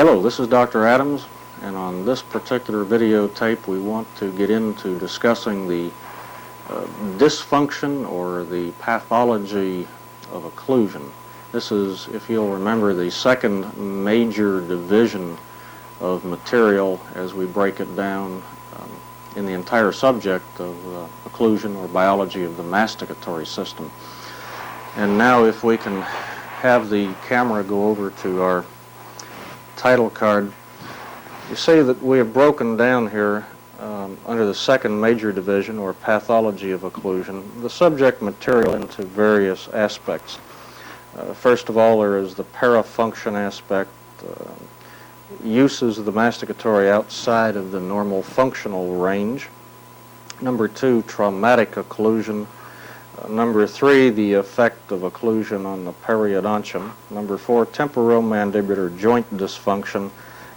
Hello, this is Dr. Adams, and on this particular videotape we want to get into discussing the dysfunction or the pathology of occlusion. This is, if you'll remember, the second major division of material as we break it down in the entire subject of occlusion or biology of the masticatory system. And now if we can have the camera go over to our title card, you see that we have broken down here under the second major division, or pathology of occlusion, the subject material into various aspects. First of all, there is the parafunction aspect, uses of the masticatory outside of the normal functional range. Number two, traumatic occlusion. Number three, the effect of occlusion on the periodontium. Number four, temporomandibular joint dysfunction,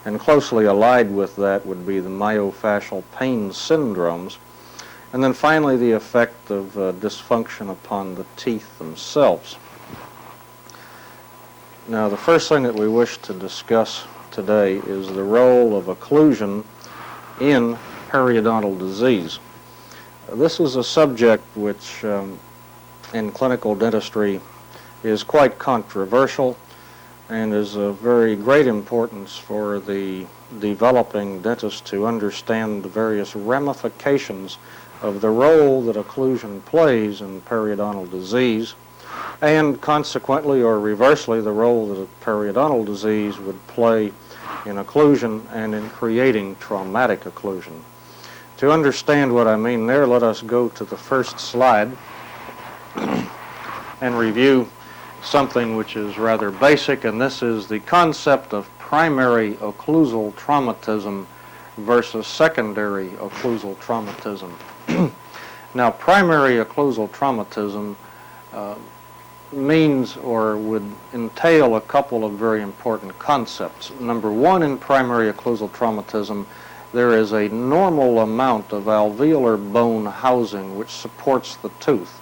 and closely allied with that would be the myofascial pain syndromes. And then finally, the effect of dysfunction upon the teeth themselves. Now, the first thing that we wish to discuss today is the role of occlusion in periodontal disease. This is a subject which in clinical dentistry is quite controversial and is of very great importance for the developing dentist to understand the various ramifications of the role that occlusion plays in periodontal disease, and consequently or reversely the role that a periodontal disease would play in occlusion and in creating traumatic occlusion. To understand what I mean there, let us go to the first slide and review something which is rather basic, and this is the concept of primary occlusal traumatism versus secondary occlusal traumatism. Now, primary occlusal traumatism means or would entail a couple of very important concepts. Number one, in primary occlusal traumatism, there is a normal amount of alveolar bone housing which supports the tooth.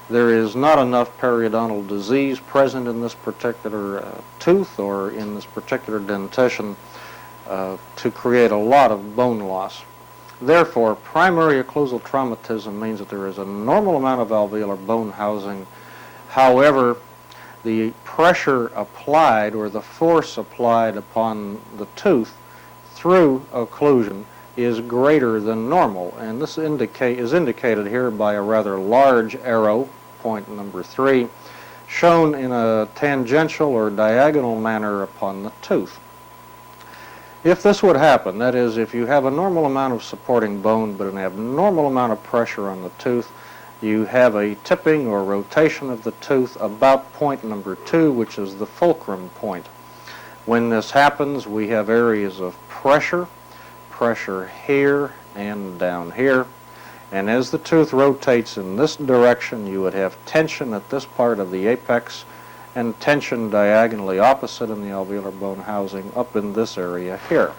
There is not enough periodontal disease present in this particular tooth or in this particular dentition to create a lot of bone loss. Therefore, primary occlusal traumatism means that there is a normal amount of alveolar bone housing. However, the pressure applied or the force applied upon the tooth through occlusion is greater than normal, and this is indicated here by a rather large arrow, point number 3, shown in a tangential or diagonal manner upon the tooth. If this would happen, that is, if you have a normal amount of supporting bone but an abnormal amount of pressure on the tooth, you have a tipping or rotation of the tooth about point number 2, which is the fulcrum point. When this happens, we have areas of pressure here and down here, and as the tooth rotates in this direction, you would have tension at this part of the apex and tension diagonally opposite in the alveolar bone housing up in this area here.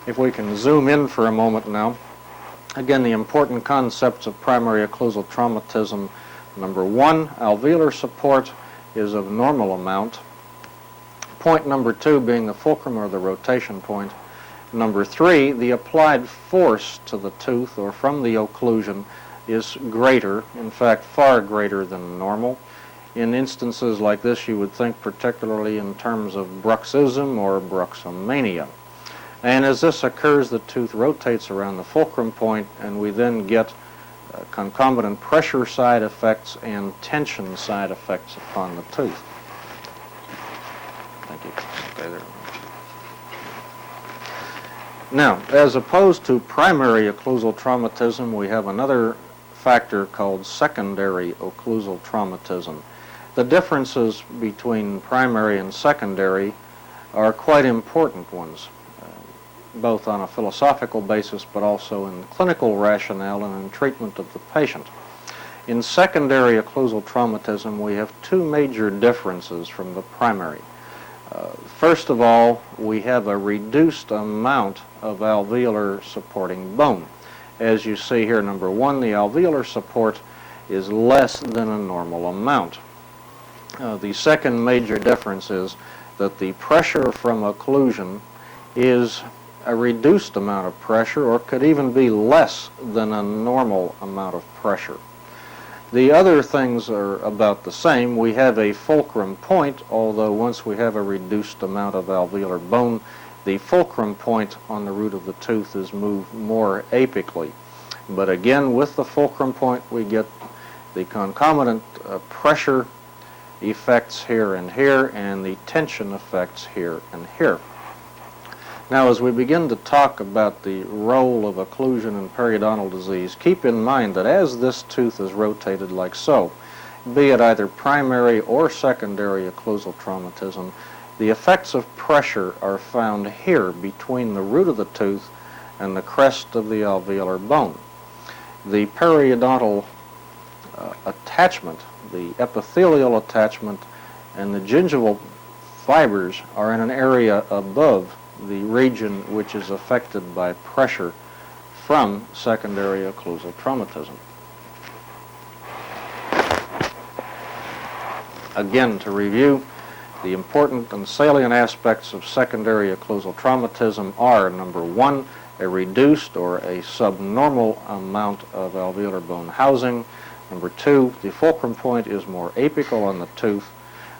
If we can zoom in for a moment now, again, the important concepts of primary occlusal traumatism. Number one, alveolar support is of normal amount. Point number 2 being the fulcrum or the rotation point. Number 3, the applied force to the tooth or from the occlusion is greater, in fact far greater than normal. In instances like this, you would think particularly in terms of bruxism or bruxomania. And as this occurs, the tooth rotates around the fulcrum point, and we then get concomitant pressure side effects and tension side effects upon the tooth. Thank you. Stay there. Now, as opposed to primary occlusal traumatism, we have another factor called secondary occlusal traumatism. The differences between primary and secondary are quite important ones, both on a philosophical basis but also in clinical rationale and in treatment of the patient. In secondary occlusal traumatism, we have two major differences from the primary. First of all, we have a reduced amount of alveolar supporting bone. As you see here, number 1, the alveolar support is less than a normal amount. The second major difference is that the pressure from occlusion is a reduced amount of pressure, or could even be less than a normal amount of pressure. The other things are about the same. We have a fulcrum point, although once we have a reduced amount of alveolar bone, the fulcrum point on the root of the tooth is moved more apically. But again, with the fulcrum point, we get the concomitant pressure effects here and here, and the tension effects here and here. Now, as we begin to talk about the role of occlusion in periodontal disease, keep in mind that as this tooth is rotated like so, be it either primary or secondary occlusal traumatism, the effects of pressure are found here between the root of the tooth and the crest of the alveolar bone. The periodontal attachment, the epithelial attachment, and the gingival fibers are in an area above the region which is affected by pressure from secondary occlusal traumatism. Again, to review, the important and salient aspects of secondary occlusal traumatism are, number one, a reduced or a subnormal amount of alveolar bone housing. Number two, the fulcrum point is more apical on the tooth.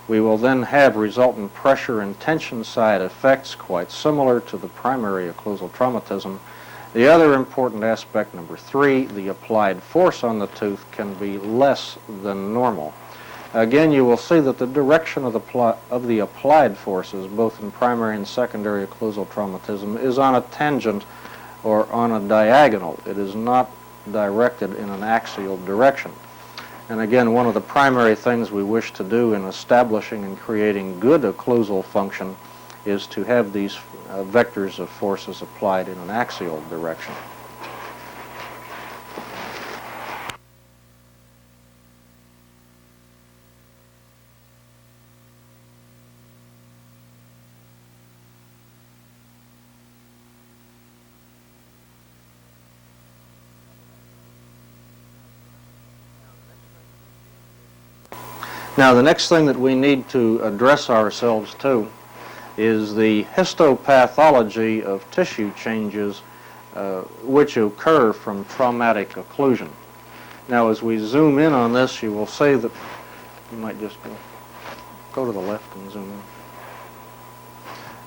We will then have resultant pressure and tension side effects quite similar to the primary occlusal traumatism. The other important aspect, number three, the applied force on the tooth can be less than normal. Again, you will see that the direction of the applied forces, both in primary and secondary occlusal traumatism, is on a tangent or on a diagonal. It is not directed in an axial direction. And again, one of the primary things we wish to do in establishing and creating good occlusal function is to have these vectors of forces applied in an axial direction. Now, the next thing that we need to address ourselves to is the histopathology of tissue changes which occur from traumatic occlusion. Now, as we zoom in on this, you will see that you might just go to the left and zoom in.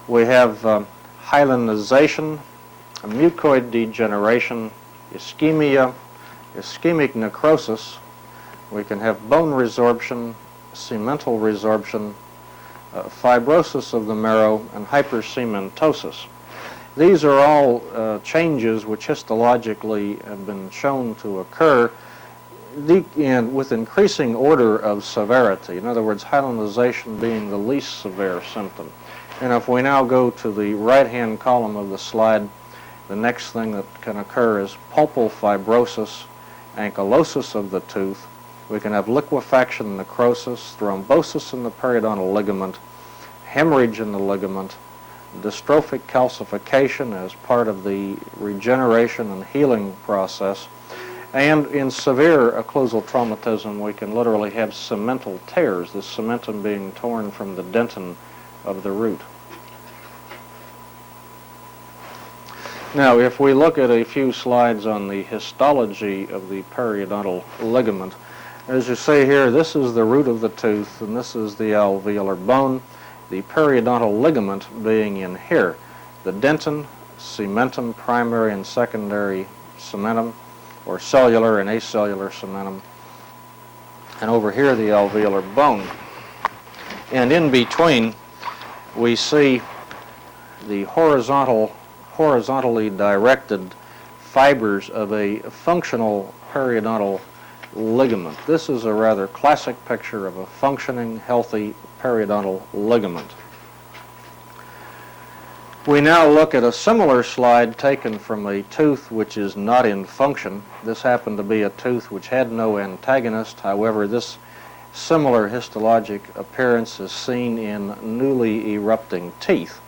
We have hyalinization, mucoid degeneration, ischemia, ischemic necrosis. We can have bone resorption, cemental resorption, fibrosis of the marrow, and hypercementosis. These are all changes which histologically have been shown to occur with increasing order of severity. In other words, hyalinization being the least severe symptom. And if we now go to the right-hand column of the slide, the next thing that can occur is pulpal fibrosis, ankylosis of the tooth. We can have liquefaction, necrosis, thrombosis in the periodontal ligament, hemorrhage in the ligament, dystrophic calcification as part of the regeneration and healing process. And in severe occlusal traumatism, we can literally have cemental tears, the cementum being torn from the dentin of the root. Now, if we look at a few slides on the histology of the periodontal ligament, as you see here, this is the root of the tooth, and this is the alveolar bone, the periodontal ligament being in here. The dentin, cementum, primary and secondary cementum, or cellular and acellular cementum, and over here the alveolar bone. And in between, we see the horizontally directed fibers of a functional periodontal ligament. This is a rather classic picture of a functioning, healthy periodontal ligament. We now look at a similar slide taken from a tooth which is not in function. This happened to be a tooth which had no antagonist. However, this similar histologic appearance is seen in newly erupting teeth.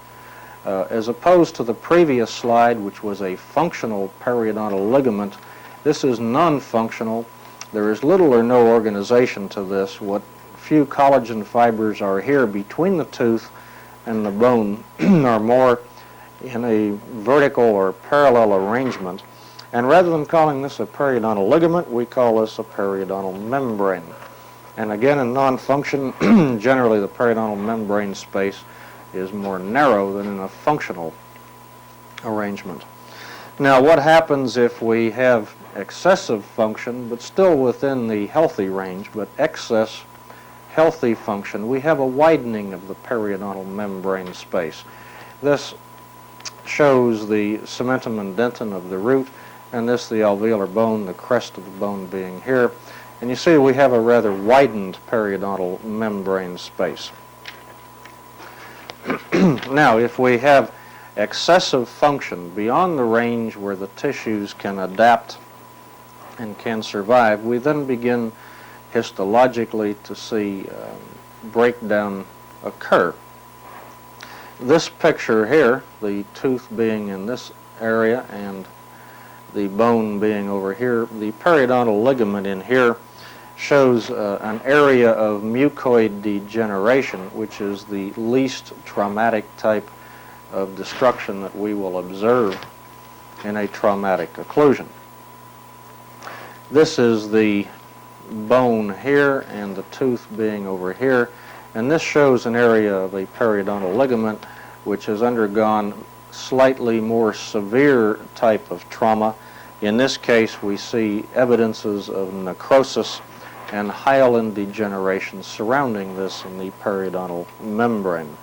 As opposed to the previous slide, which was a functional periodontal ligament, this is non-functional. There is little or no organization to this. What few collagen fibers are here between the tooth and the bone are more in a vertical or parallel arrangement. And rather than calling this a periodontal ligament, we call this a periodontal membrane. And again, in non-function, generally the periodontal membrane space is more narrow than in a functional arrangement. Now, what happens if we have excessive function, but still within the healthy range, but excess healthy function? We have a widening of the periodontal membrane space. This shows the cementum and dentin of the root, and this the alveolar bone, the crest of the bone being here. And you see we have a rather widened periodontal membrane space. Now, if we have excessive function beyond the range where the tissues can adapt and can survive, we then begin histologically to see breakdown occur. This picture here, the tooth being in this area and the bone being over here, the periodontal ligament in here shows an area of mucoid degeneration, which is the least traumatic type of destruction that we will observe in a traumatic occlusion. This is the bone here and the tooth being over here, and this shows an area of a periodontal ligament which has undergone slightly more severe type of trauma. In this case, we see evidences of necrosis and hyaline degeneration surrounding this in the periodontal membrane.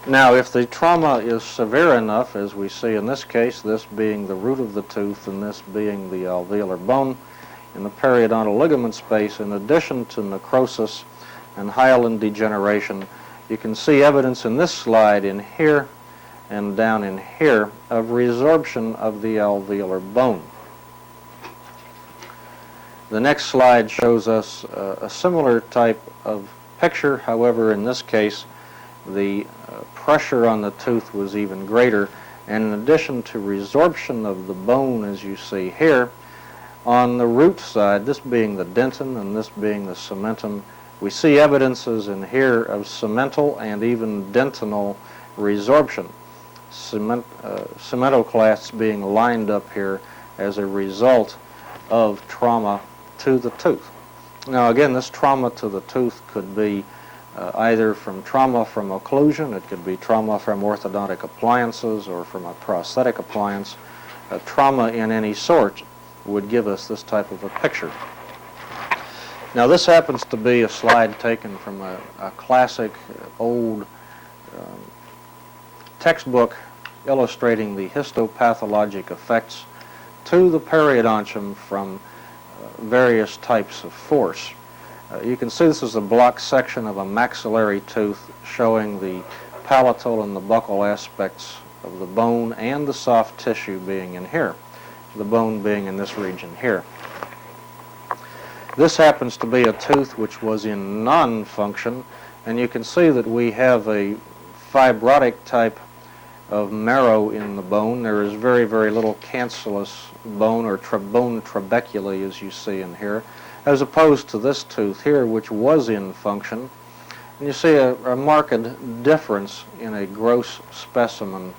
Now, if the trauma is severe enough, as we see in this case, this being the root of the tooth and this being the alveolar bone, in the periodontal ligament space, in addition to necrosis and hyaline degeneration, you can see evidence in this slide in here and down in here of resorption of the alveolar bone. The next slide shows us a similar type of picture. However, in this case, the pressure on the tooth was even greater, and in addition to resorption of the bone, as you see here, on the root side, this being the dentin and this being the cementum, we see evidences in here of cemental and even dentinal resorption. Cementoclasts being lined up here as a result of trauma to the tooth. Now again, this trauma to the tooth could be either from trauma from occlusion, it could be trauma from orthodontic appliances or from a prosthetic appliance. Trauma in any sort would give us this type of a picture. Now this happens to be a slide taken from a classic old textbook illustrating the histopathologic effects to the periodontium from various types of force. You can see this is a block section of a maxillary tooth showing the palatal and the buccal aspects of the bone and the soft tissue being in here, the bone being in this region here. This happens to be a tooth which was in non-function, and you can see that we have a fibrotic type of marrow in the bone. There is very, very little cancellous bone or bone trabeculae, as you see in here, as opposed to this tooth here, which was in function. And you see a marked difference in a gross specimen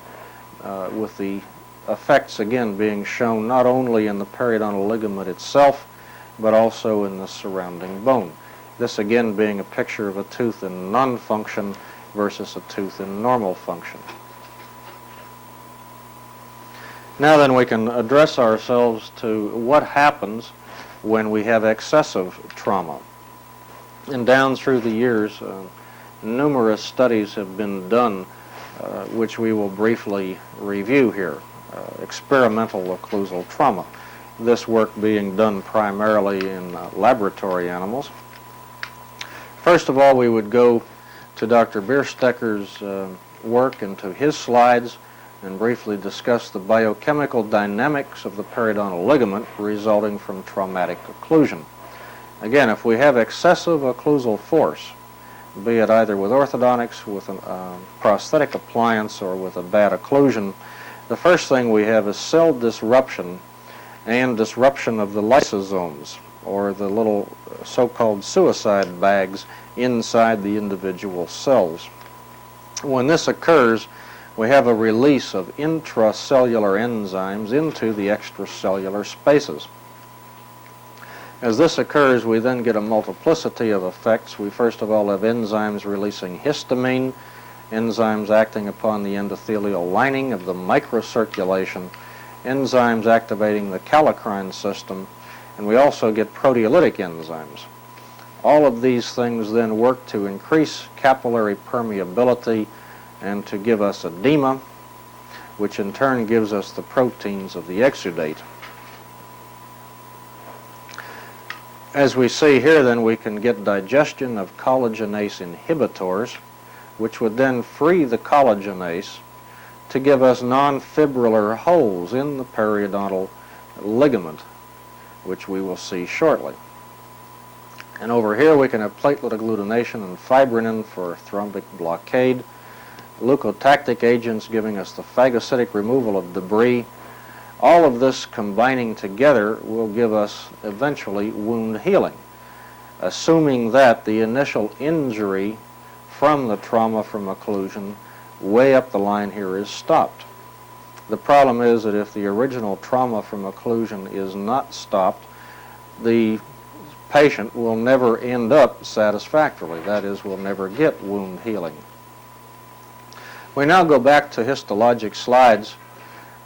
with the effects, again, being shown not only in the periodontal ligament itself, but also in the surrounding bone. This, again, being a picture of a tooth in non-function versus a tooth in normal function. Now then, we can address ourselves to what happens when we have excessive trauma. And down through the years, numerous studies have been done, which we will briefly review here. Experimental occlusal trauma. This work being done primarily in laboratory animals. First of all, we would go to Dr. Bierstecker's work and to his slides and briefly discuss the biochemical dynamics of the periodontal ligament resulting from traumatic occlusion. Again, if we have excessive occlusal force, be it either with orthodontics, with a prosthetic appliance, or with a bad occlusion, the first thing we have is cell disruption and disruption of the lysosomes. or the little so-called suicide bags inside the individual cells. When this occurs, we have a release of intracellular enzymes into the extracellular spaces. As this occurs, we then get a multiplicity of effects. We first of all have enzymes releasing histamine, enzymes acting upon the endothelial lining of the microcirculation, enzymes activating the kallikrein system, and we also get proteolytic enzymes. All of these things then work to increase capillary permeability and to give us edema, which in turn gives us the proteins of the exudate. As we see here, then, we can get digestion of collagenase inhibitors, which would then free the collagenase to give us non-fibrillar holes in the periodontal ligament, which we will see shortly. And over here we can have platelet agglutination and fibrinin for thrombic blockade, leucotactic agents giving us the phagocytic removal of debris. All of this combining together will give us eventually wound healing, assuming that the initial injury from the trauma from occlusion way up the line here is stopped. The problem is that if the original trauma from occlusion is not stopped, the patient will never end up satisfactorily. That is, will never get wound healing. We now go back to histologic slides,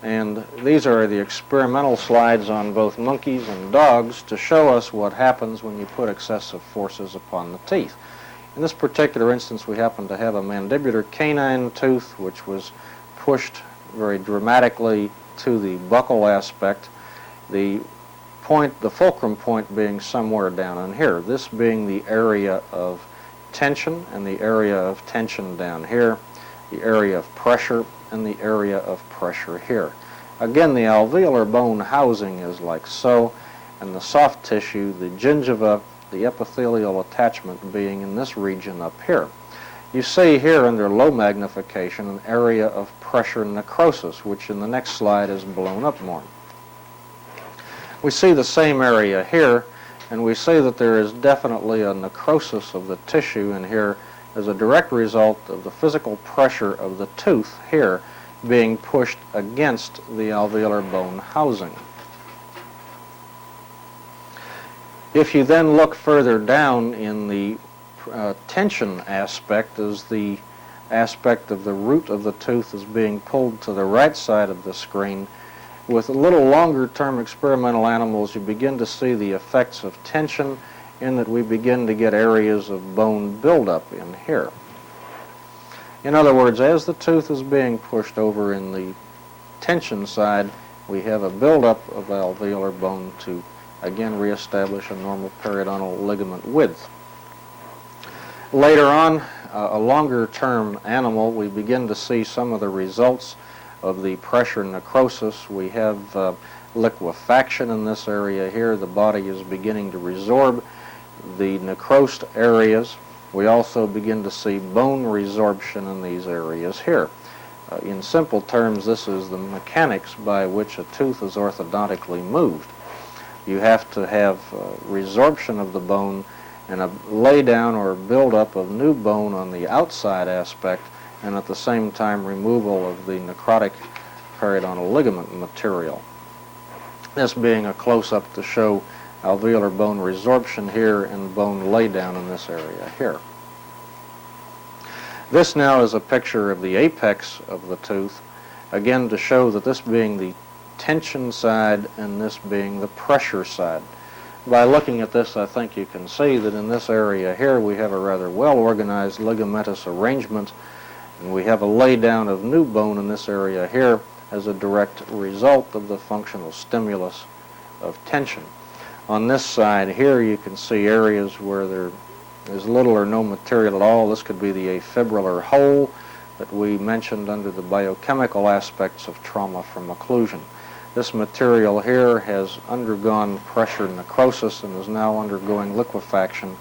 and these are the experimental slides on both monkeys and dogs to show us what happens when you put excessive forces upon the teeth. In this particular instance, we happen to have a mandibular canine tooth which was pushed very dramatically to the buccal aspect, the fulcrum point being somewhere down in here, this being the area of tension and the area of tension down here, the area of pressure and the area of pressure here. Again, the alveolar bone housing is like so, and the soft tissue, the gingiva, the epithelial attachment being in this region up here. You see here under low magnification an area of pressure necrosis, which in the next slide is blown up more. We see the same area here, and we see that there is definitely a necrosis of the tissue in here as a direct result of the physical pressure of the tooth here being pushed against the alveolar bone housing. If you then look further down in the tension aspect, as the aspect of the root of the tooth is being pulled to the right side of the screen, with a little longer term experimental animals, you begin to see the effects of tension in that we begin to get areas of bone buildup in here. In other words, as the tooth is being pushed over in the tension side, we have a buildup of alveolar bone to again reestablish a normal periodontal ligament width. Later on, a longer term animal, we begin to see some of the results of the pressure necrosis. We have liquefaction in this area here. The body is beginning to resorb the necrosed areas. We also begin to see bone resorption in these areas here. In simple terms, this is the mechanics by which a tooth is orthodontically moved. You have to have resorption of the bone and a laydown or buildup of new bone on the outside aspect, and at the same time removal of the necrotic periodontal ligament material. This being a close-up to show alveolar bone resorption here and bone laydown in this area here. This now is a picture of the apex of the tooth, again to show that this being the tension side and this being the pressure side. By looking at this, I think you can see that in this area here we have a rather well-organized ligamentous arrangement, and we have a laydown of new bone in this area here as a direct result of the functional stimulus of tension. On this side here you can see areas where there is little or no material at all. This could be the afibrillar hole that we mentioned under the biochemical aspects of trauma from occlusion. This material here has undergone pressure necrosis and is now undergoing liquefaction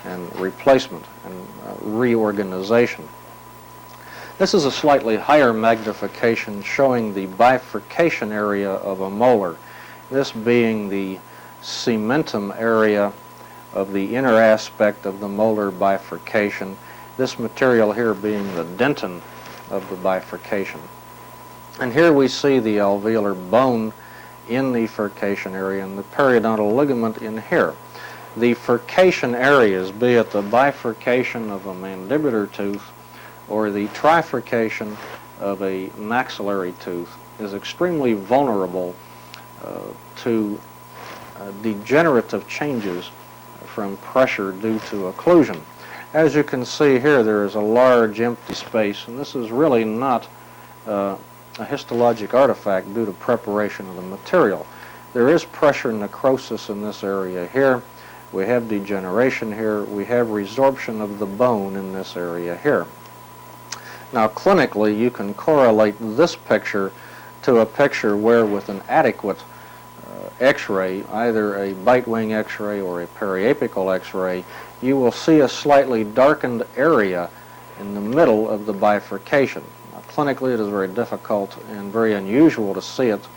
and replacement and reorganization. This is a slightly higher magnification showing the bifurcation area of a molar, this being the cementum area of the inner aspect of the molar bifurcation, this material here being the dentin of the bifurcation. And here we see the alveolar bone in the furcation area and the periodontal ligament in here. The furcation areas, be it the bifurcation of a mandibular tooth or the trifurcation of a maxillary tooth, is extremely vulnerable to degenerative changes from pressure due to occlusion. As you can see here, there is a large empty space, and this is really not a histologic artifact due to preparation of the material. There is pressure necrosis in this area here. We have degeneration here. We have resorption of the bone in this area here. Now, clinically, you can correlate this picture to a picture where, with an adequate X-ray, either a bite wing X-ray or a periapical X-ray, you will see a slightly darkened area in the middle of the bifurcation. Now, clinically, it is very difficult and very unusual to see it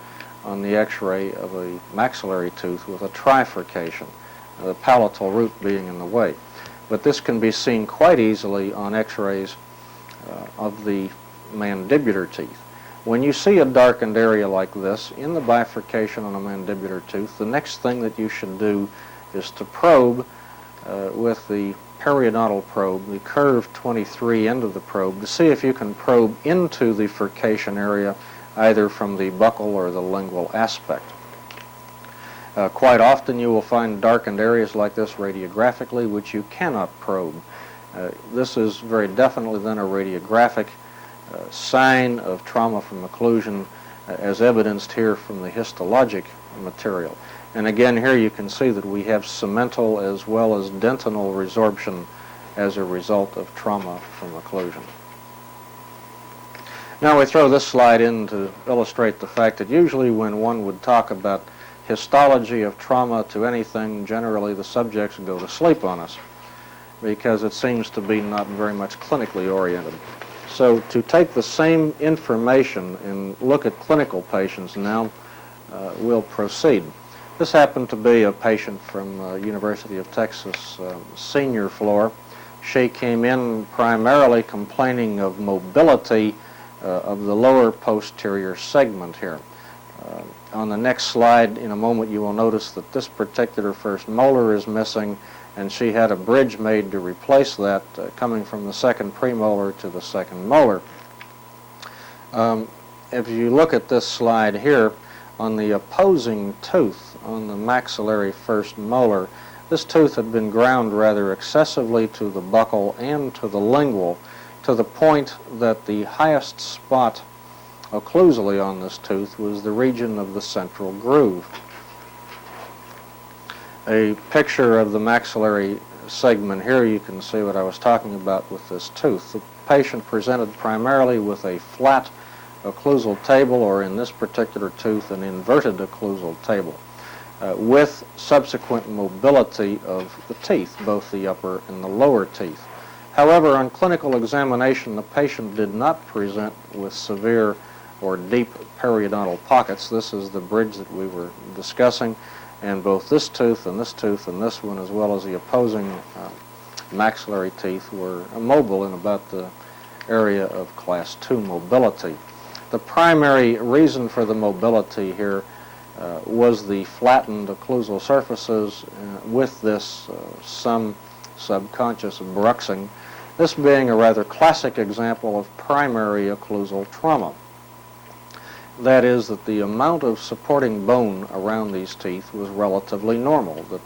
on the X-ray of a maxillary tooth with a trifurcation, the palatal root being in the way. But this can be seen quite easily on X-rays of the mandibular teeth. When you see a darkened area like this in the bifurcation on a mandibular tooth, the next thing that you should do is to probe with the periodontal probe, the curved 23 end of the probe, to see if you can probe into the furcation area either from the buccal or the lingual aspect. Quite often you will find darkened areas like this radiographically which you cannot probe. This is very definitely then a radiographic sign of trauma from occlusion, as evidenced here from the histologic material. And again, here you can see that we have cemental as well as dentinal resorption as a result of trauma from occlusion. Now we throw this slide in to illustrate the fact that usually when one would talk about histology of trauma to anything, generally the subjects go to sleep on us because it seems to be not very much clinically oriented. So to take the same information and look at clinical patients now, we'll proceed. This happened to be a patient from University of Texas senior floor. She came in primarily complaining of mobility of the lower posterior segment here. On the next slide, in a moment, you will notice that this particular first molar is missing, and she had a bridge made to replace that, coming from the second premolar to the second molar. If you look at this slide here, on the opposing tooth on the maxillary first molar, this tooth had been ground rather excessively to the buccal and to the lingual, to the point that the highest spot occlusally on this tooth was the region of the central groove. A picture of the maxillary segment here, you can see what I was talking about with this tooth. The patient presented primarily with a flat occlusal table, or in this particular tooth, an inverted occlusal table, with subsequent mobility of the teeth, both the upper and the lower teeth. However, on clinical examination, the patient did not present with severe or deep periodontal pockets. This is the bridge that we were discussing, and both this tooth and this tooth and this one, as well as the opposing maxillary teeth, were mobile in about the area of class 2 mobility. The primary reason for the mobility here was the flattened occlusal surfaces with this some subconscious bruxing, this being a rather classic example of primary occlusal trauma. That is, that the amount of supporting bone around these teeth was relatively normal. The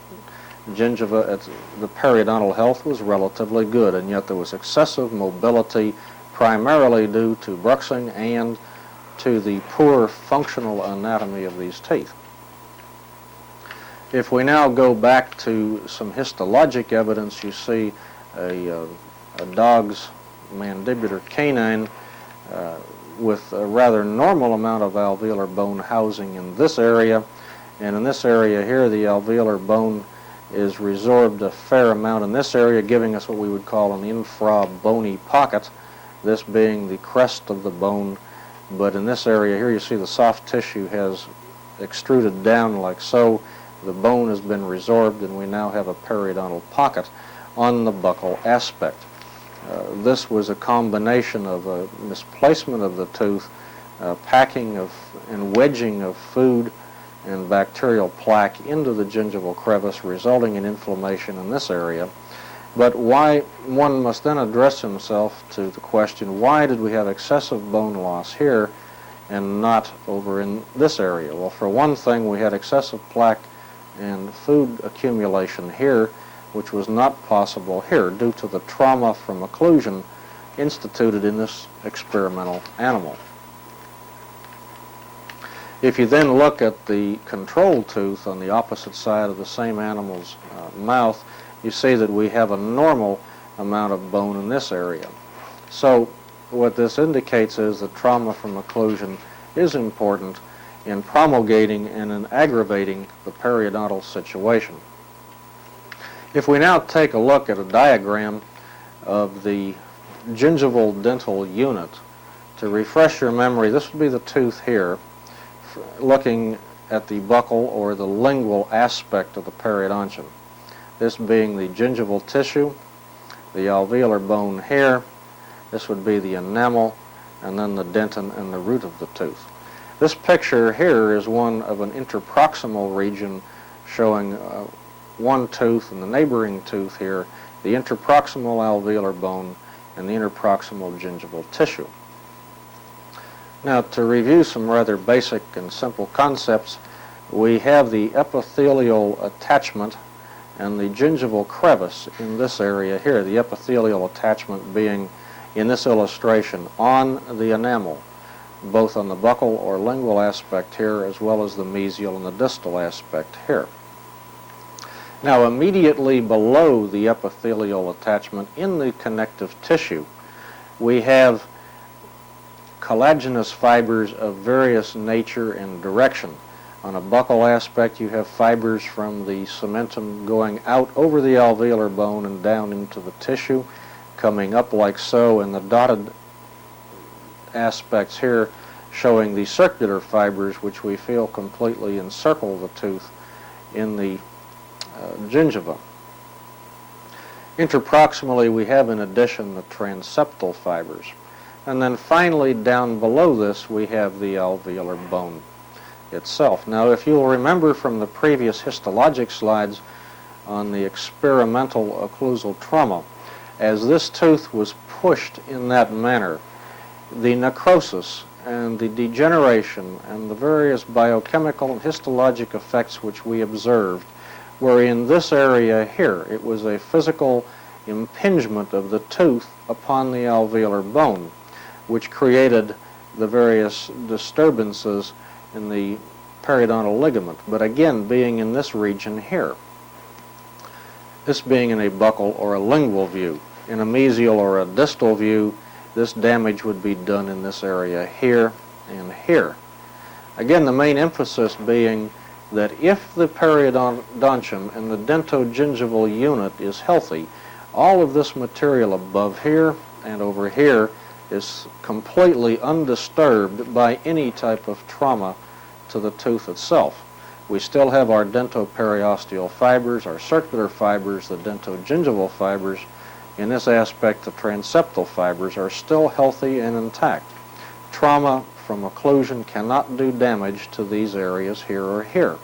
gingiva, the periodontal health was relatively good, and yet there was excessive mobility primarily due to bruxing and to the poor functional anatomy of these teeth. If we now go back to some histologic evidence, you see a dog's mandibular canine with a rather normal amount of alveolar bone housing in this area, and in this area here the alveolar bone is resorbed a fair amount in this area, giving us what we would call an infra-bony pocket, this being the crest of the bone. But in this area here you see the soft tissue has extruded down like so, the bone has been resorbed and we now have a periodontal pocket on the buccal aspect. This was a combination of a misplacement of the tooth, packing of and wedging of food and bacterial plaque into the gingival crevice, resulting in inflammation in this area. But why, one must then address himself to the question, why did we have excessive bone loss here and not over in this area? Well, for one thing, we had excessive plaque and food accumulation here, which was not possible here due to the trauma from occlusion instituted in this experimental animal. If you then look at the control tooth on the opposite side of the same animal's mouth, you see that we have a normal amount of bone in this area. So what this indicates is that trauma from occlusion is important in promulgating and in aggravating the periodontal situation. If we now take a look at a diagram of the gingival dental unit, to refresh your memory, this would be the tooth here, looking at the buccal or the lingual aspect of the periodontium. This being the gingival tissue, the alveolar bone here, this would be the enamel, and then the dentin and the root of the tooth. This picture here is one of an interproximal region showing one tooth and the neighboring tooth here, the interproximal alveolar bone and the interproximal gingival tissue. Now, to review some rather basic and simple concepts, we have the epithelial attachment and the gingival crevice in this area here, the epithelial attachment being, in this illustration, on the enamel, both on the buccal or lingual aspect here, as well as the mesial and the distal aspect here. Now, immediately below the epithelial attachment in the connective tissue, we have collagenous fibers of various nature and direction. On a buccal aspect, you have fibers from the cementum going out over the alveolar bone and down into the tissue, coming up like so, and the dotted aspects here showing the circular fibers which we feel completely encircle the tooth in the gingiva. Interproximally, we have in addition the transeptal fibers. And then finally, down below this, we have the alveolar bone itself. Now, if you'll remember from the previous histologic slides on the experimental occlusal trauma, as this tooth was pushed in that manner, the necrosis and the degeneration and the various biochemical and histologic effects which we observed were in this area here. It was a physical impingement of the tooth upon the alveolar bone, which created the various disturbances in the periodontal ligament, but again being in this region here. This being in a buccal or a lingual view. In a mesial or a distal view, this damage would be done in this area here and here. Again, the main emphasis being that if the periodontium and the dentogingival unit is healthy, all of this material above here and over here is completely undisturbed by any type of trauma to the tooth itself. We still have our dentoperiosteal fibers, our circular fibers, the dentogingival fibers. In this aspect, the transeptal fibers are still healthy and intact. Trauma from occlusion cannot do damage to these areas here or here,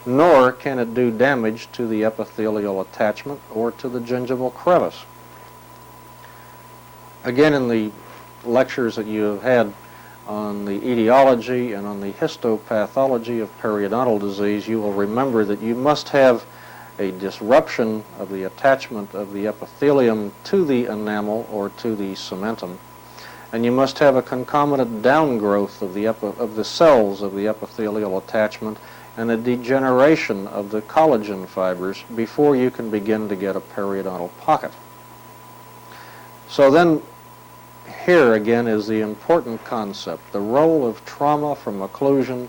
nor can it do damage to the epithelial attachment or to the gingival crevice. Again, in the lectures that you have had on the etiology and on the histopathology of periodontal disease, you will remember that you must have a disruption of the attachment of the epithelium to the enamel or to the cementum, and you must have a concomitant downgrowth of the cells of the epithelial attachment and a degeneration of the collagen fibers before you can begin to get a periodontal pocket. So then, here again is the important concept, the role of trauma from occlusion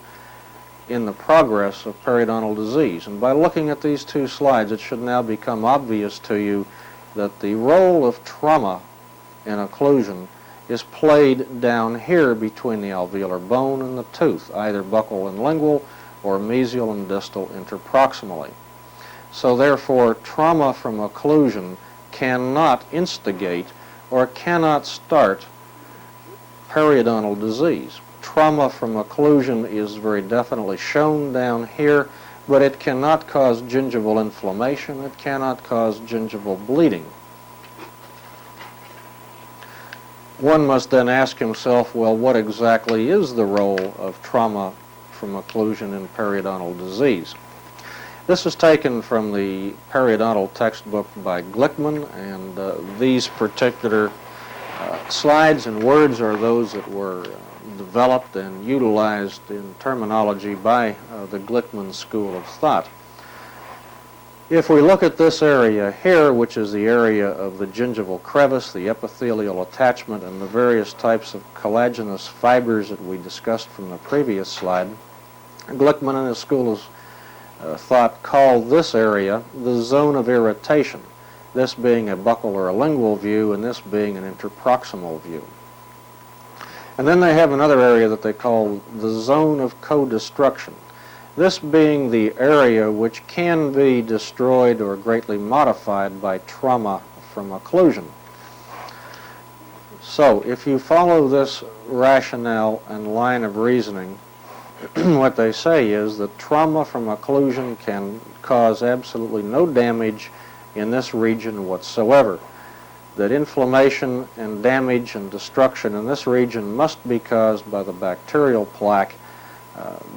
in the progress of periodontal disease. And by looking at these two slides, it should now become obvious to you that the role of trauma in occlusion is played down here between the alveolar bone and the tooth, either buccal and lingual or mesial and distal interproximally. So therefore, trauma from occlusion cannot instigate or cannot start periodontal disease. Trauma from occlusion is very definitely shown down here, but it cannot cause gingival inflammation. It cannot cause gingival bleeding. One must then ask himself, well, what exactly is the role of trauma from occlusion in periodontal disease? This is taken from the periodontal textbook by Glickman, and these particular slides and words are those that were developed and utilized in terminology by the Glickman school of thought. If we look at this area here, which is the area of the gingival crevice, the epithelial attachment, and the various types of collagenous fibers that we discussed from the previous slide, Glickman and his school of thought called this area the zone of irritation, this being a buccal or a lingual view, and this being an interproximal view. And then they have another area that they call the zone of co-destruction, this being the area which can be destroyed or greatly modified by trauma from occlusion. So if you follow this rationale and line of reasoning, what they say is that trauma from occlusion can cause absolutely no damage in this region whatsoever, that inflammation and damage and destruction in this region must be caused by the bacterial plaque,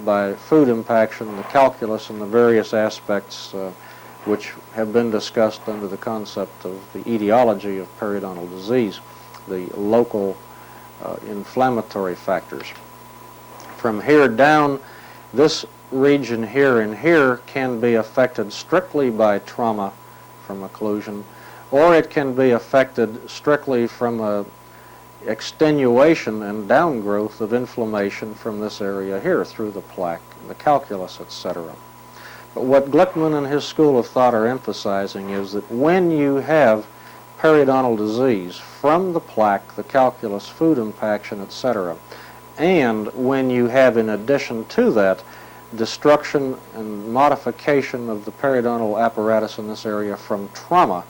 by food impaction, the calculus, and the various aspects which have been discussed under the concept of the etiology of periodontal disease, the local inflammatory factors. From here down, this region here and here can be affected strictly by trauma from occlusion, or it can be affected strictly from a extenuation and downgrowth of inflammation from this area here through the plaque, the calculus, etc. But what Glickman and his school of thought are emphasizing is that when you have periodontal disease from the plaque, the calculus, food impaction, etc., and when you have, in addition to that, destruction and modification of the periodontal apparatus in this area from trauma,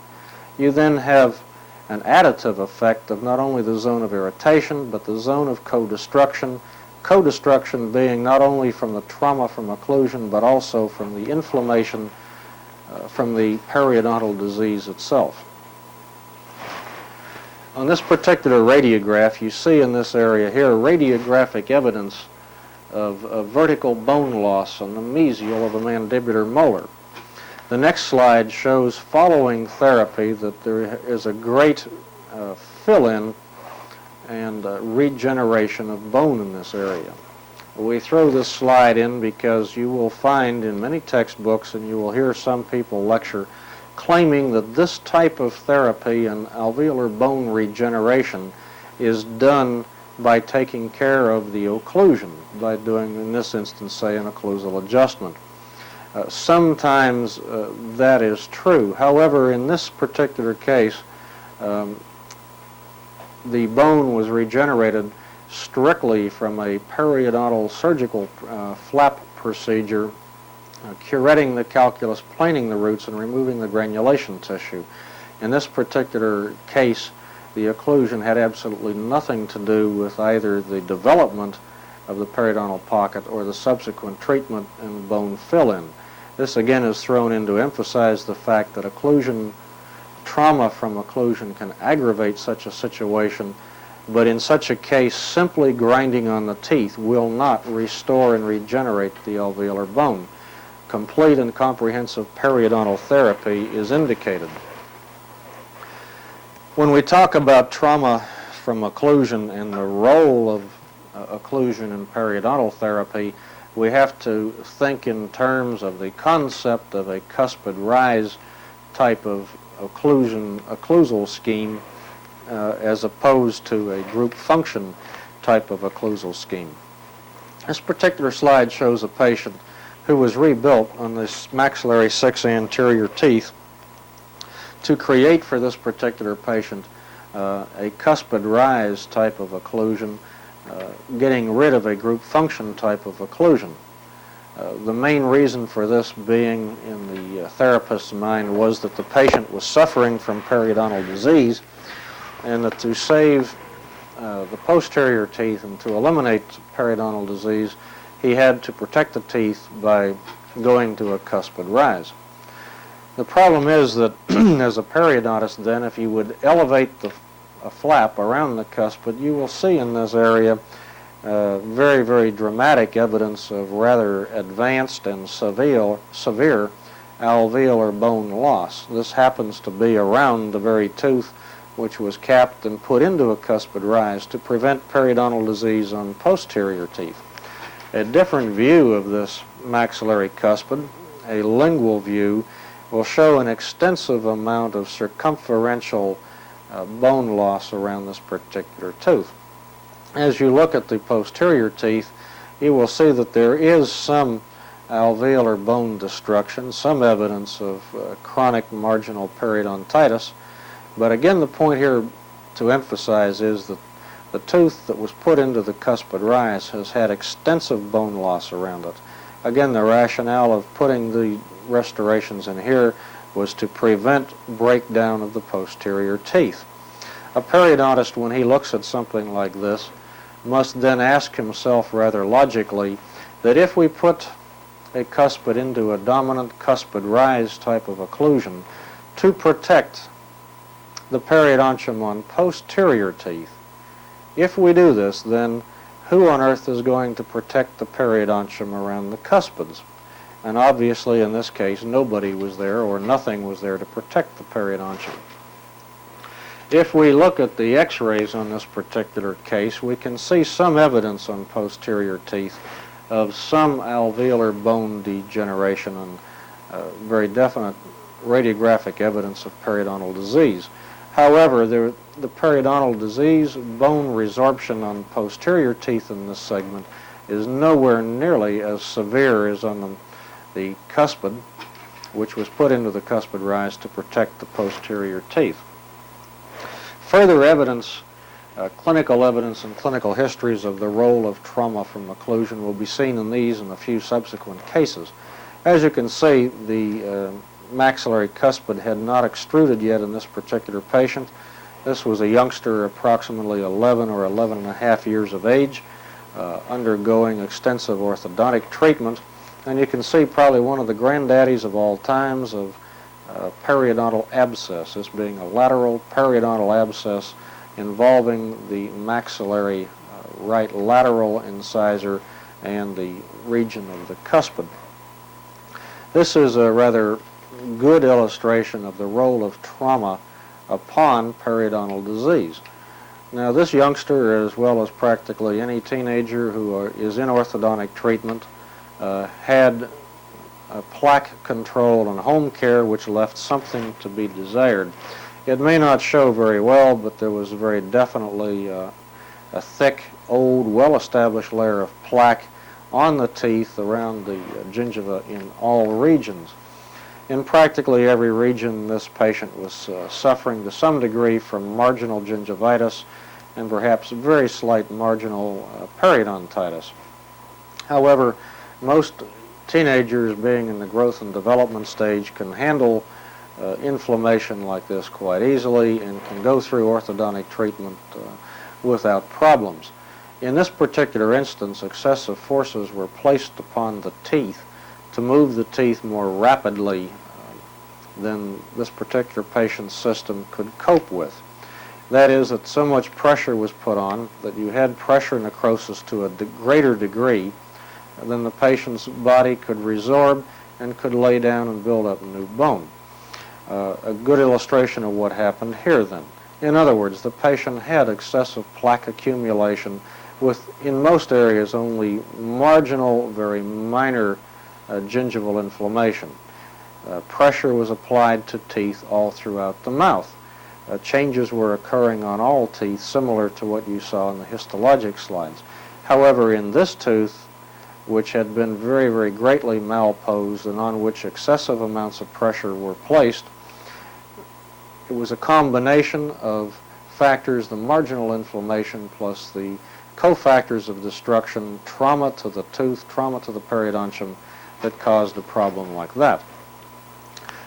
you then have an additive effect of not only the zone of irritation, but the zone of co-destruction, co-destruction being not only from the trauma from occlusion, but also from the inflammation from the periodontal disease itself. On this particular radiograph, you see in this area here radiographic evidence of vertical bone loss on the mesial of the mandibular molar. The next slide shows, following therapy, that there is a great fill-in and regeneration of bone in this area. We throw this slide in because you will find in many textbooks, and you will hear some people lecture, claiming that this type of therapy and alveolar bone regeneration is done by taking care of the occlusion, by doing, in this instance, say, an occlusal adjustment. Sometimes that is true. However, in this particular case, the bone was regenerated strictly from a periodontal surgical flap procedure, curetting the calculus, planing the roots, and removing the granulation tissue. In this particular case, the occlusion had absolutely nothing to do with either the development of the periodontal pocket or the subsequent treatment and bone fill-in. This again is thrown in to emphasize the fact that occlusion, trauma from occlusion can aggravate such a situation, but in such a case, simply grinding on the teeth will not restore and regenerate the alveolar bone. Complete and comprehensive periodontal therapy is indicated. When we talk about trauma from occlusion and the role of occlusion in periodontal therapy, we have to think in terms of the concept of a cuspid rise type of occlusal scheme as opposed to a group function type of occlusal scheme. This particular slide shows a patient who was rebuilt on this maxillary 6 anterior teeth to create for this particular patient a cuspid rise type of occlusion, getting rid of a group function type of occlusion. The main reason for this being in the therapist's mind was that the patient was suffering from periodontal disease, and that to save the posterior teeth and to eliminate periodontal disease, he had to protect the teeth by going to a cuspid rise. The problem is that as a periodontist then, if you would elevate a flap around the cuspid, you will see in this area very, very dramatic evidence of rather advanced and severe alveolar bone loss. This happens to be around the very tooth which was capped and put into a cuspid rise to prevent periodontal disease on posterior teeth. A different view of this maxillary cuspid, a lingual view, will show an extensive amount of circumferential bone loss around this particular tooth. As you look at the posterior teeth, you will see that there is some alveolar bone destruction, some evidence of chronic marginal periodontitis. But again, the point here to emphasize is that the tooth that was put into the cuspid rise has had extensive bone loss around it. Again, the rationale of putting the restorations in here was to prevent breakdown of the posterior teeth. A periodontist, when he looks at something like this, must then ask himself rather logically that if we put a cuspid into a dominant cuspid rise type of occlusion to protect the periodontium on posterior teeth, if we do this, then who on earth is going to protect the periodontium around the cuspids? And obviously in this case nobody was there, or nothing was there to protect the periodontium. If we look at the x-rays on this particular case, we can see some evidence on posterior teeth of some alveolar bone degeneration and very definite radiographic evidence of periodontal disease. However, the periodontal disease bone resorption on posterior teeth in this segment is nowhere nearly as severe as on the cuspid, which was put into the cuspid rise to protect the posterior teeth. Further evidence, clinical evidence and clinical histories of the role of trauma from occlusion will be seen in these and a few subsequent cases. As you can see, the maxillary cuspid had not extruded yet in this particular patient. This was a youngster approximately 11 or 11 and a half years of age, undergoing extensive orthodontic treatment. And you can see probably one of the granddaddies of all times of periodontal abscess, this being a lateral periodontal abscess involving the maxillary right lateral incisor and the region of the cuspid. This is a rather good illustration of the role of trauma upon periodontal disease. Now, this youngster, as well as practically any teenager who is in orthodontic treatment, had plaque control and home care which left something to be desired. It may not show very well, but there was very definitely a thick, old, well-established layer of plaque on the teeth around the gingiva in all regions. In practically every region, this patient was suffering to some degree from marginal gingivitis and perhaps very slight marginal periodontitis. However, most teenagers, being in the growth and development stage, can handle inflammation like this quite easily and can go through orthodontic treatment without problems. In this particular instance, excessive forces were placed upon the teeth to move the teeth more rapidly than this particular patient's system could cope with. That is, that so much pressure was put on that you had pressure necrosis to a greater degree than the patient's body could resorb and could lay down and build up new bone. A good illustration of what happened here then. In other words, the patient had excessive plaque accumulation with, in most areas, only marginal, very minor gingival inflammation. Pressure was applied to teeth all throughout the mouth. Changes were occurring on all teeth, similar to what you saw in the histologic slides. However, in this tooth, which had been very, very greatly malposed and on which excessive amounts of pressure were placed, it was a combination of factors, the marginal inflammation plus the cofactors of destruction, trauma to the tooth, trauma to the periodontium, that caused a problem like that.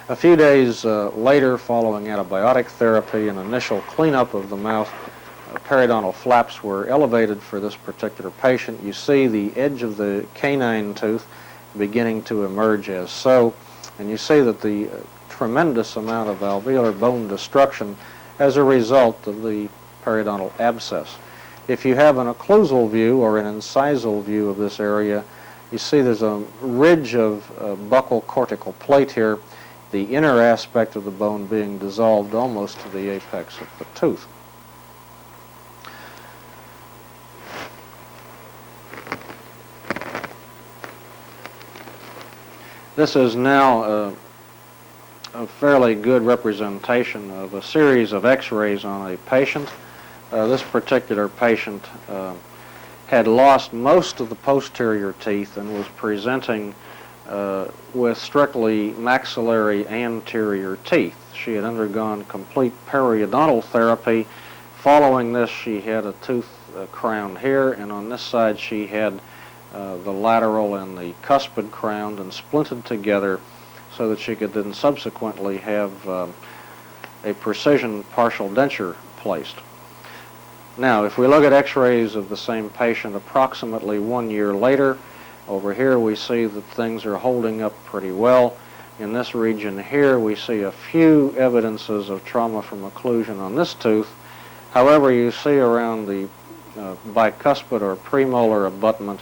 A few days later, following antibiotic therapy and initial cleanup of the mouth, periodontal flaps were elevated for this particular patient. You see the edge of the canine tooth beginning to emerge as so, and you see that the tremendous amount of alveolar bone destruction as a result of the periodontal abscess. If you have an occlusal view or an incisal view of this area, you see there's a ridge of buccal cortical plate here, the inner aspect of the bone being dissolved almost to the apex of the tooth. This is now a fairly good representation of a series of x-rays on a patient. This particular patient had lost most of the posterior teeth and was presenting with strictly maxillary anterior teeth. She had undergone complete periodontal therapy. Following this, she had a tooth crowned here, and on this side she had the lateral and the cuspid crowned and splinted together so that she could then subsequently have a precision partial denture placed. Now, if we look at x-rays of the same patient approximately 1 year later, over here we see that things are holding up pretty well. In this region here we see a few evidences of trauma from occlusion on this tooth. However, you see around the bicuspid or premolar abutment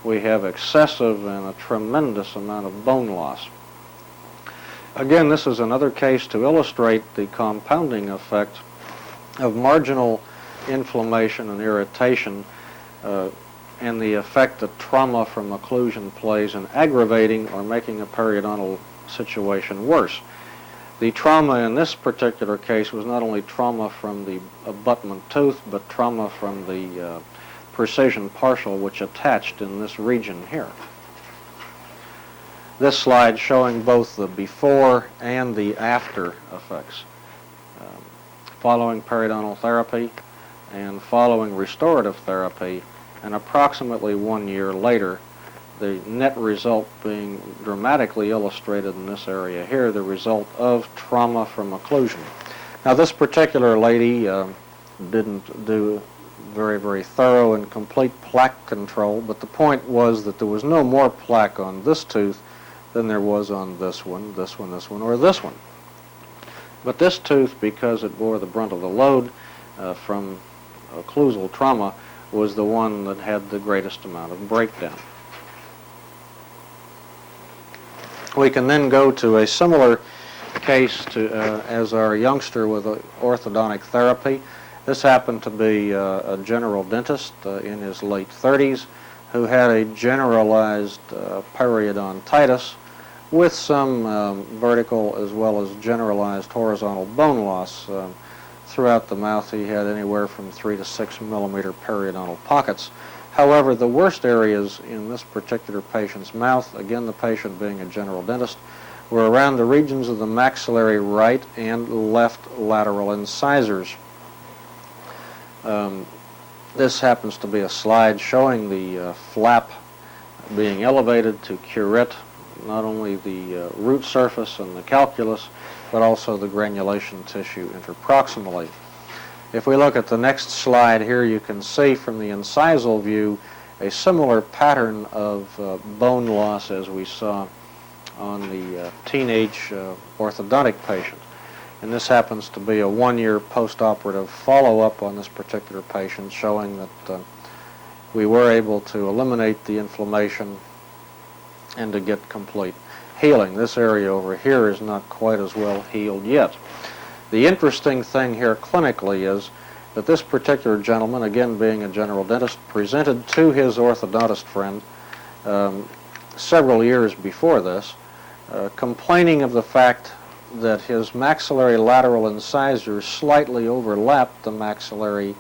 we have excessive and a tremendous amount of bone loss. Again, this is another case to illustrate the compounding effect of marginal inflammation and irritation and the effect that trauma from occlusion plays in aggravating or making a periodontal situation worse. The trauma in this particular case was not only trauma from the abutment tooth, but trauma from the precision partial which attached in this region here. This slide showing both the before and the after effects. Following periodontal therapy and following restorative therapy, and approximately 1 year later, the net result being dramatically illustrated in this area here, the result of trauma from occlusion. Now, this particular lady didn't do very thorough and complete plaque control, but the point was that there was no more plaque on this tooth than there was on this one, this one, this one, or this one. But this tooth, because it bore the brunt of the load from occlusal trauma, was the one that had the greatest amount of breakdown. We can then go to a similar case to, as our youngster with orthodontic therapy. This happened to be a general dentist in his late 30s who had a generalized periodontitis with some vertical as well as generalized horizontal bone loss. Throughout the mouth he had anywhere from 3 to 6 millimeter periodontal pockets. However, the worst areas in this particular patient's mouth, again the patient being a general dentist, were around the regions of the maxillary right and left lateral incisors. This happens to be a slide showing the flap being elevated to curette not only the root surface and the calculus, but also the granulation tissue interproximally. If we look at the next slide here, you can see from the incisal view a similar pattern of bone loss as we saw on the teenage orthodontic patient. And this happens to be a 1 year post-operative follow-up on this particular patient, showing that we were able to eliminate the inflammation and to get complete healing. This area over here is not quite as well healed yet. The interesting thing here clinically is that this particular gentleman, again being a general dentist, presented to his orthodontist friend several years before this, complaining of the fact that his maxillary lateral incisors slightly overlapped the maxillary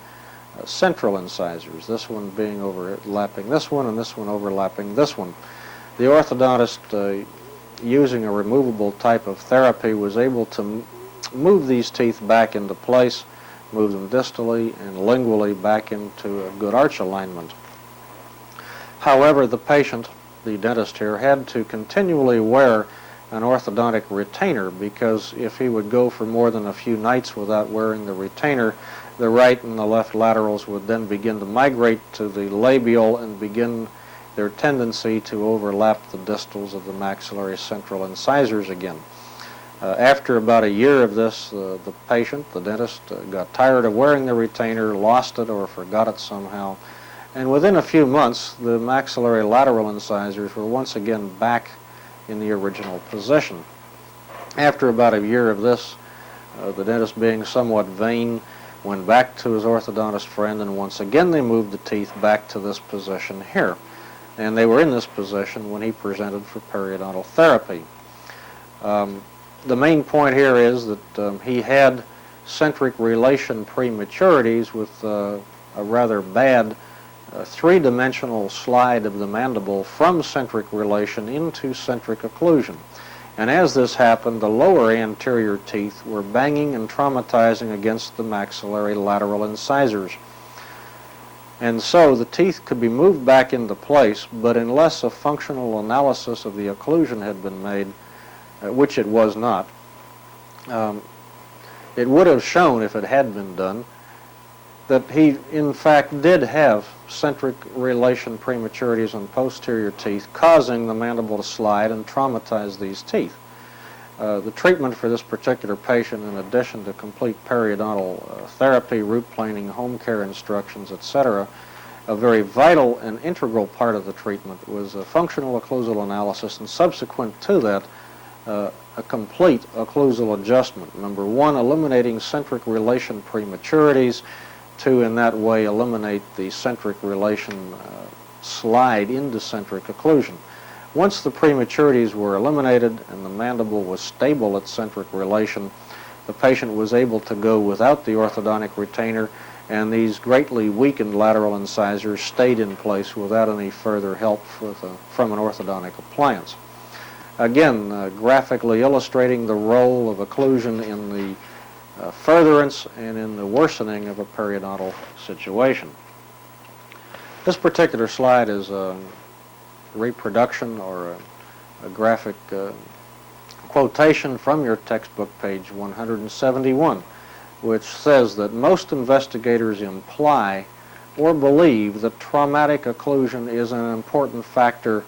central incisors, this one being overlapping this one and this one overlapping this one. The orthodontist, using a removable type of therapy, was able to move these teeth back into place move them distally and lingually back into a good arch alignment. However, the patient, the dentist here, had to continually wear an orthodontic retainer, because if he would go for more than a few nights without wearing the retainer, the right and the left laterals would then begin to migrate to the labial and begin their tendency to overlap the distals of the maxillary central incisors again. After about a year of this, the patient, the dentist, got tired of wearing the retainer, lost it or forgot it somehow, and within a few months the maxillary lateral incisors were once again back in the original position. After about a year of this, the dentist, being somewhat vain, went back to his orthodontist friend, and once again they moved the teeth back to this position here. And they were in this position when he presented for periodontal therapy. The main point here is that he had centric relation prematurities with a rather bad three-dimensional slide of the mandible from centric relation into centric occlusion. And as this happened, the lower anterior teeth were banging and traumatizing against the maxillary lateral incisors. And so the teeth could be moved back into place, but unless a functional analysis of the occlusion had been made, which it was not, it would have shown, if it had been done, that he in fact did have centric relation prematurities on posterior teeth, causing the mandible to slide and traumatize these teeth. The treatment for this particular patient, in addition to complete periodontal therapy, root planing, home care instructions, etc., a very vital and integral part of the treatment was a functional occlusal analysis, and subsequent to that, a complete occlusal adjustment. Number one, eliminating centric relation prematurities. To, in that way, eliminate the centric relation slide into centric occlusion. Once the prematurities were eliminated and the mandible was stable at centric relation, the patient was able to go without the orthodontic retainer, and these greatly weakened lateral incisors stayed in place without any further help from an orthodontic appliance. Again, graphically illustrating the role of occlusion in the furtherance and in the worsening of a periodontal situation. This particular slide is a reproduction or a graphic quotation from your textbook, page 171, which says that most investigators imply or believe that traumatic occlusion is an important factor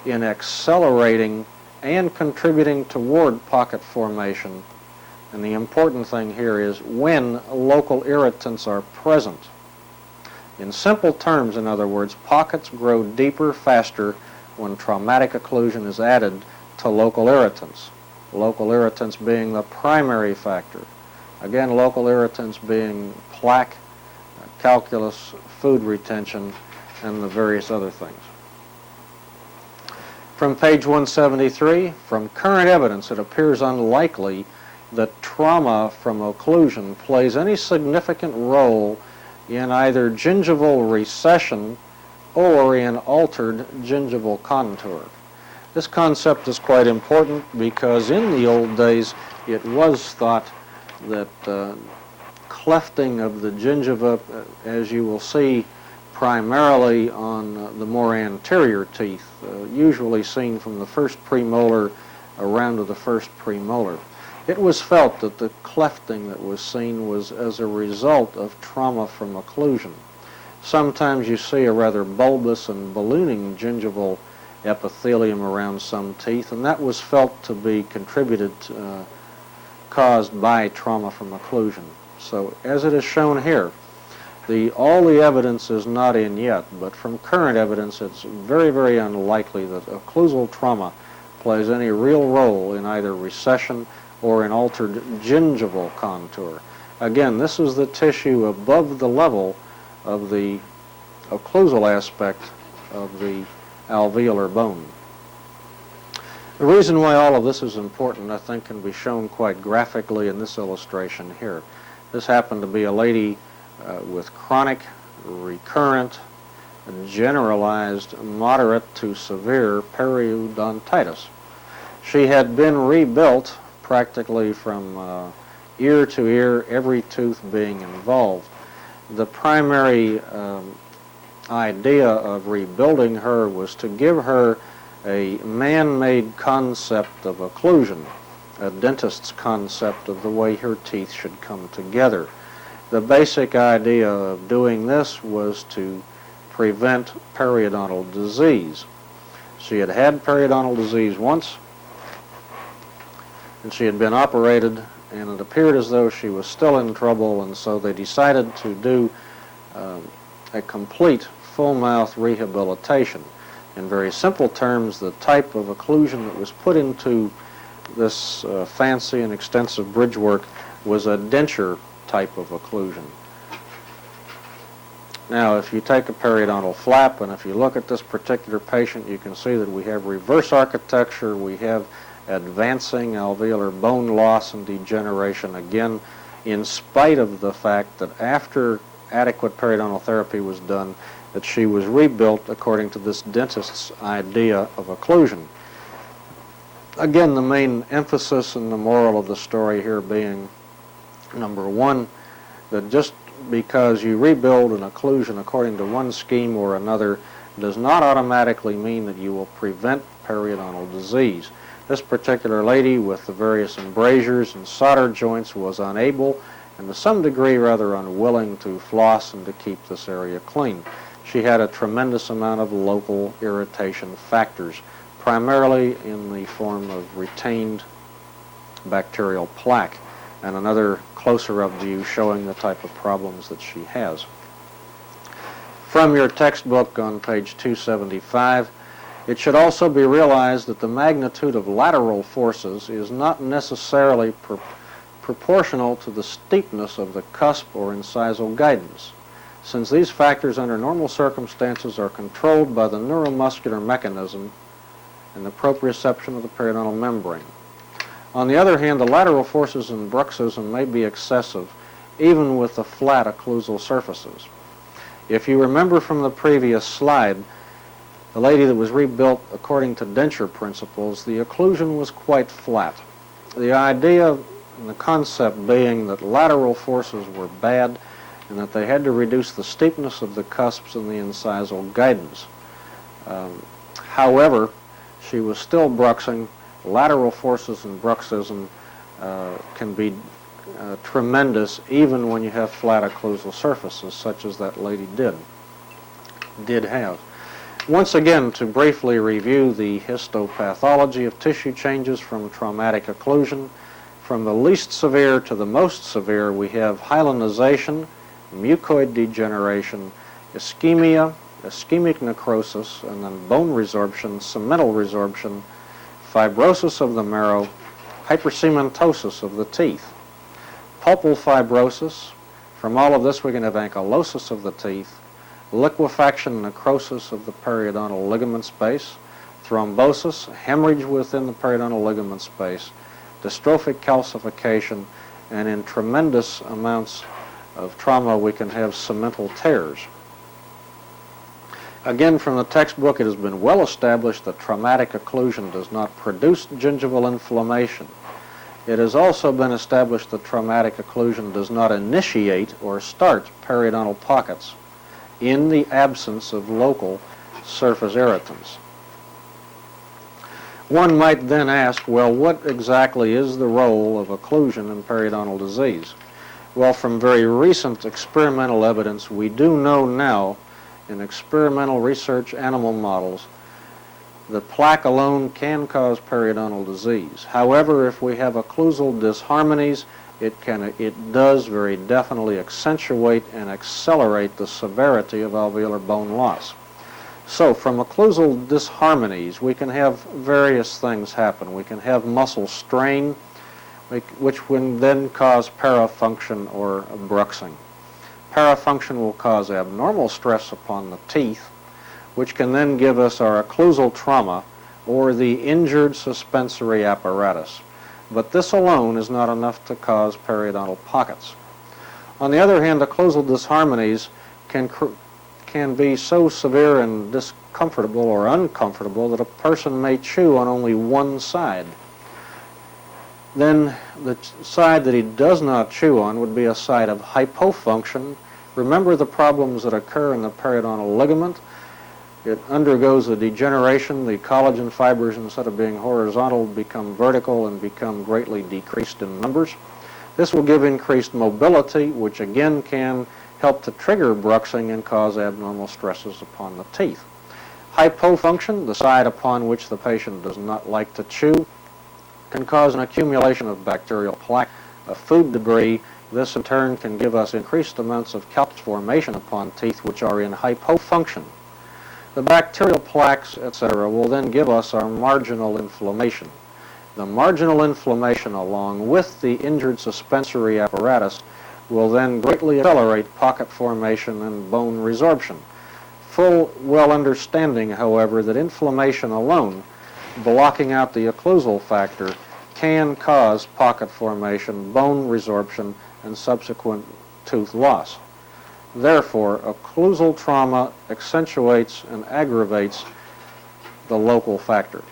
in accelerating and contributing toward pocket formation. And the important thing here is when local irritants are present. In simple terms, in other words, pockets grow deeper faster when traumatic occlusion is added to local irritants. Local irritants being the primary factor. Again, local irritants being plaque, calculus, food retention, and the various other things. From page 173, from current evidence, it appears unlikely that trauma from occlusion plays any significant role in either gingival recession or in altered gingival contour. This concept is quite important because in the old days it was thought that clefting of the gingiva, as you will see primarily on the more anterior teeth, usually seen from the first premolar around to the first premolar. It was felt that the clefting that was seen was as a result of trauma from occlusion. Sometimes you see a rather bulbous and ballooning gingival epithelium around some teeth, and that was felt to be caused by trauma from occlusion. So as it is shown here, all the evidence is not in yet, but from current evidence it's very, very unlikely that occlusal trauma plays any real role in either recession or in altered gingival contour. Again, this is the tissue above the level of the occlusal aspect of the alveolar bone. The reason why all of this is important, I think, can be shown quite graphically in this illustration here. This happened to be a lady with chronic, recurrent, generalized, moderate to severe periodontitis. She had been rebuilt practically from ear to ear, every tooth being involved. The primary idea of rebuilding her was to give her a man-made concept of occlusion, a dentist's concept of the way her teeth should come together. The basic idea of doing this was to prevent periodontal disease. She had had periodontal disease once, and she had been operated, and it appeared as though she was still in trouble, and so they decided to do a complete full-mouth rehabilitation. In very simple terms, the type of occlusion that was put into this fancy and extensive bridge work was a denture type of occlusion. Now, if you take a periodontal flap, and if you look at this particular patient, you can see that we have reverse architecture, we have advancing alveolar bone loss and degeneration, again, in spite of the fact that after adequate periodontal therapy was done, that she was rebuilt according to this dentist's idea of occlusion. Again, the main emphasis and the moral of the story here being, number one, that just because you rebuild an occlusion according to one scheme or another does not automatically mean that you will prevent periodontal disease. This particular lady with the various embrasures and solder joints was unable and to some degree rather unwilling to floss and to keep this area clean. She had a tremendous amount of local irritation factors, primarily in the form of retained bacterial plaque, and another closer-up view showing the type of problems that she has. From your textbook on page 275, it should also be realized that the magnitude of lateral forces is not necessarily proportional to the steepness of the cusp or incisal guidance, since these factors under normal circumstances are controlled by the neuromuscular mechanism and the proprioception of the periodontal membrane. On the other hand, the lateral forces in bruxism may be excessive, even with the flat occlusal surfaces. If you remember from the previous slide, the lady that was rebuilt according to denture principles, the occlusion was quite flat. The idea and the concept being that lateral forces were bad and that they had to reduce the steepness of the cusps and the incisal guidance. However, she was still bruxing. Lateral forces in bruxism can be tremendous even when you have flat occlusal surfaces, such as that lady did have. Once again, to briefly review the histopathology of tissue changes from traumatic occlusion, from the least severe to the most severe, we have hyalinization, mucoid degeneration, ischemia, ischemic necrosis, and then bone resorption, cemental resorption, fibrosis of the marrow, hypercementosis of the teeth, pulpal fibrosis. From all of this, we can have ankylosis of the teeth, liquefaction and necrosis of the periodontal ligament space, thrombosis, hemorrhage within the periodontal ligament space, dystrophic calcification, and in tremendous amounts of trauma we can have cemental tears. Again, from the textbook, it has been well established that traumatic occlusion does not produce gingival inflammation. It has also been established that traumatic occlusion does not initiate or start periodontal pockets in the absence of local surface irritants. One might then ask, well, what exactly is the role of occlusion in periodontal disease? Well, from very recent experimental evidence, we do know now in experimental research animal models that plaque alone can cause periodontal disease. However, if we have occlusal disharmonies, it does very definitely accentuate and accelerate the severity of alveolar bone loss. So from occlusal disharmonies, we can have various things happen. We can have muscle strain, which can then cause parafunction or bruxing. Parafunction will cause abnormal stress upon the teeth, which can then give us our occlusal trauma or the injured suspensory apparatus. But this alone is not enough to cause periodontal pockets. On the other hand, occlusal disharmonies can be so severe and discomfortable or uncomfortable that a person may chew on only one side. Then the side that he does not chew on would be a side of hypofunction. Remember the problems that occur in the periodontal ligament. It undergoes a degeneration. The collagen fibers, instead of being horizontal, become vertical and become greatly decreased in numbers. This will give increased mobility, which again can help to trigger bruxing and cause abnormal stresses upon the teeth. Hypofunction, the side upon which the patient does not like to chew, can cause an accumulation of bacterial plaque, food debris. This in turn can give us increased amounts of calx formation upon teeth which are in hypofunction. The bacterial plaques, etc., will then give us our marginal inflammation. The marginal inflammation, along with the injured suspensory apparatus, will then greatly accelerate pocket formation and bone resorption. Full well understanding, however, that inflammation alone, blocking out the occlusal factor, can cause pocket formation, bone resorption, and subsequent tooth loss. Therefore, occlusal trauma accentuates and aggravates the local factor.